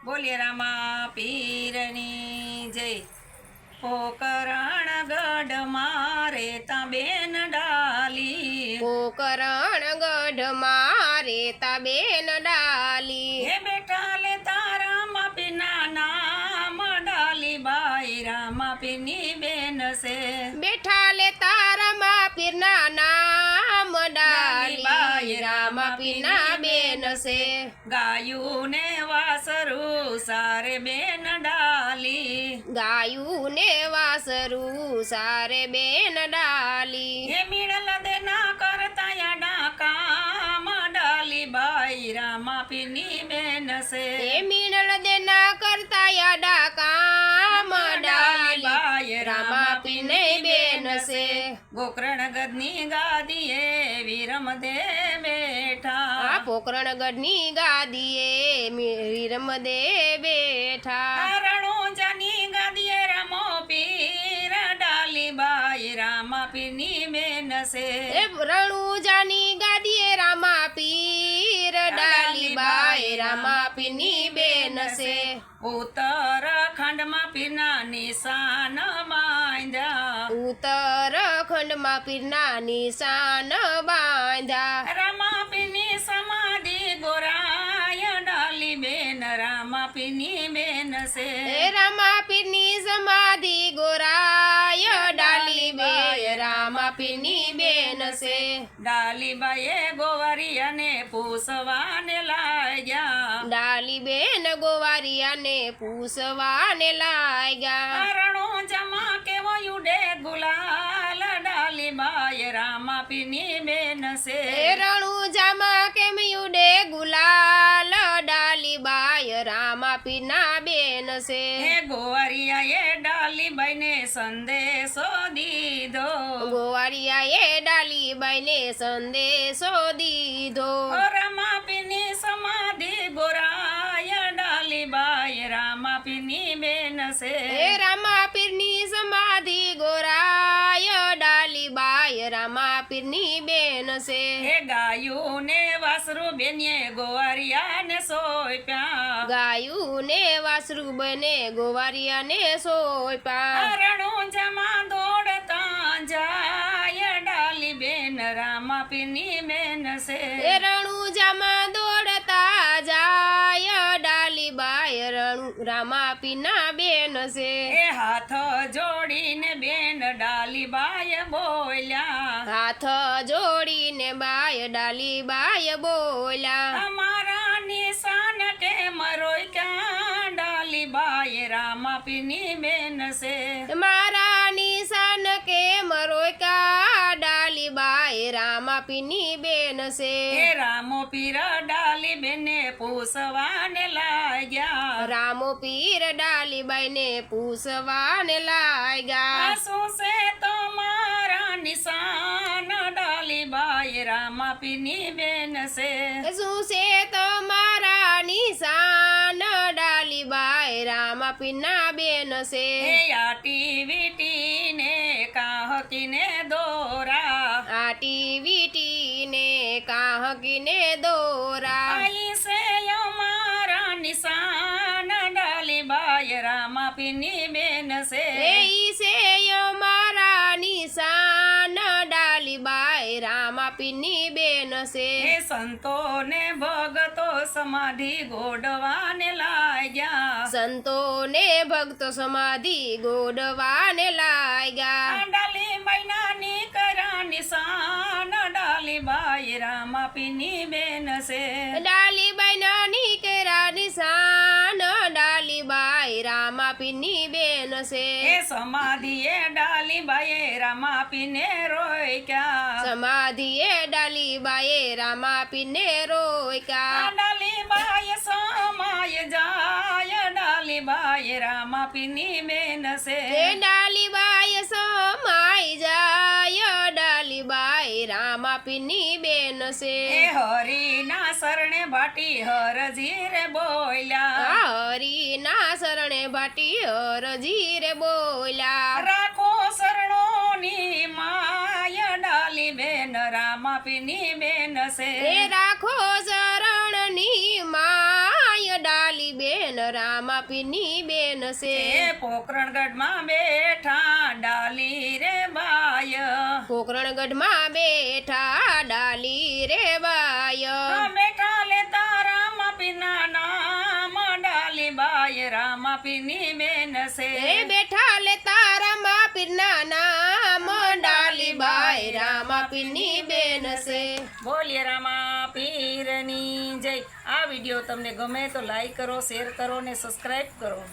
બોલીએ રામા પીરની જય। પોકરણ ગઢ મારે તા બેન ડાલી, પોકરણ ગઢ મારે તા બેન ડાલી, હે બેઠા લે તારા માપીના નામ ડાલી બાઈ રામા પીરની બેન છે। બેઠા લે તારા મા પીરના નામ ડાલી, બાઈ રામા પીરના બેન છે। ગાયું ને વાસરું સારે બેન ડાલી, ગાયું ને વાસરું સારે બેન ડાલી, હે મીણલ દેના કરતા યાડા કામ ડાલી બાઈ રામા પીરની બેન છે। એ મીણલ દેના કરતા યાડા કામ ડાલી, બાઈ રામા પીને બેન છે। ગોકર્ણ ગદની ગાદીએ વિરમ દે બેઠા, આ પોકરણગઢની ગાદીએ વીરમદે બેઠા, રણુજાની ગાદીએ રમો પીર ડાલી બાઈ રામા પીરની બેન છે। એ રણુજાની ગાદીએ રામા પીર ડાલી બાઈ રામા પીરની બેન છે। ઉત્તરાખંડમાં પીરના નિશાન બાંધ્યા, ઉત્તરાખંડમાં પીરના નિશાન બાંધ્યા, રામા પીરની સમાધિ ગોરાય ડાલી બેન રામા પીરની બેન છે। એ રામા પીરની સમાધિ ગોરાય ડાલી બાઈ રામા પીરની બેન છે। ડાલીબાઈએ ગોવારિયાને પૂછવાને લાગ્યા, ડાલી બેન ગોવારિયાને પૂછવાને લાગ્યા, રણુજામાં કેવો યુડે ગુલાલ ડાલીબાઈ રામા પીરની બેન છે। એ રણુજામાં કેમ યુડે ગુલાલ ડાલી બાઈ રામા પીના બેન છે। હે ગોવારિયાએ ડાલીબાઈને સંદેશો દીધો, ગોવારિયાએ ડાલીબાઈને સંદેશો દીધો, રામા પીરની સમાધિ ગોરાય ડાલીબાઈ રામા પીરની બેન છે। એ રામા પીરની સમાધિ ગોરાય ડાલી બાઈ રામા પીરની બેન છે। હે ગાયું ને વાસરું બેનીએ ગોવારિયાને સોંપ્યા, ગાયું ને વાસરું બને ગોવારિયાને સોંપ્યા, રણુજામાં દોડતા જાય ડાલી બેન રામા પીરની બેન છે। એ રણુજામાં દોડતા જાય ડાલી બાઈ રામા પીના બેન છે। એ હાથ જોડીને બેન ડાલીબાઈ બોલ્યા, હાથ જોડીને બાય ડાલી બાય બોલ્યા, અમારા નિશાન કે મરોય ક્યાં ડાલીબાઈ રામા પીરની બેન છે। મારા નિશાન કે મરોકા ડાલી બાઈ રામા પીની બેન છે। હે રામો પીર ડાલી બેને પૂછવાને લાગ્યા, રામો પીર ડાલી બાઈને પૂછવાને લાગ્યા, શું છે તમારા નિશાન ડાલીબાઈ રામા પીરની બેન છે। શું છે તમારા નિશાન ડાલી બાઈ રામા પીના બેન છે। હે આટી વીટીને કાહકીને દોરા, આટી વીટીને કાહકીને દોરા, આઈ છે અમારા નિશાન ડાલીબાઈ રામા પીરની બેન છે। એ છે અમારા નિશાન ડાલી બાઈ રામા પીની બેન છે। હે સંતો ને ભગતો સમાધિ ગોડવાને લાગ્યા, સંતો ને ભક્તો સમાધિ ગોડવાને લાગ્યા, ડાલીબાઈના નીકળ્યા નિશાન ડાલીબાઈ રામા પીરની બેન છે। ડાલીબાઈ ના નીકળ્યા નિશાન ડાલી બાઈ રામા પીની બેન છે। એ સમાધિએ ડાલીબાઈએ રામા પીને રોક્યા, સમાધિએ ડાલી બાઈએ રામા પીને રોક્યા, ડાલીબાઈ સમાય જાય ડાલીબાઈ રામા પીરની બેન છે। એ ડાલી બાઈ સમાઈ જાય ડાલી બાઈ રામા પીની બેન છે। એ હરિના શરણે ભાટી હરજી રે બોલ્યા, હરી ના શરણે ભાટી હરજી રે બોલ્યા, રાખો શરણોની માય ડાલી બેન રામા પીરની બેન છે। એ રાખો શરણની માય ડાલી બેન બેન રામાપીરની બેન છે એ પોકરણગઢમાં બેઠા ડાલી રે બાય પોકરણગઢમાં બેઠા ડાલી રે બાય બેઠા લેતા રામાપીના નામ ડાલી બાય રામાપીની બેન છે એ બેઠા લેતા રામાપીરના નામ ડાલીબાઈ રામાપીરની બેન છે બોલીએ રામાપીરની જય. આ વિડીયો તમને ગમે તો લાઈક કરો, શેર કરો ને સબસ્ક્રાઈબ કરો.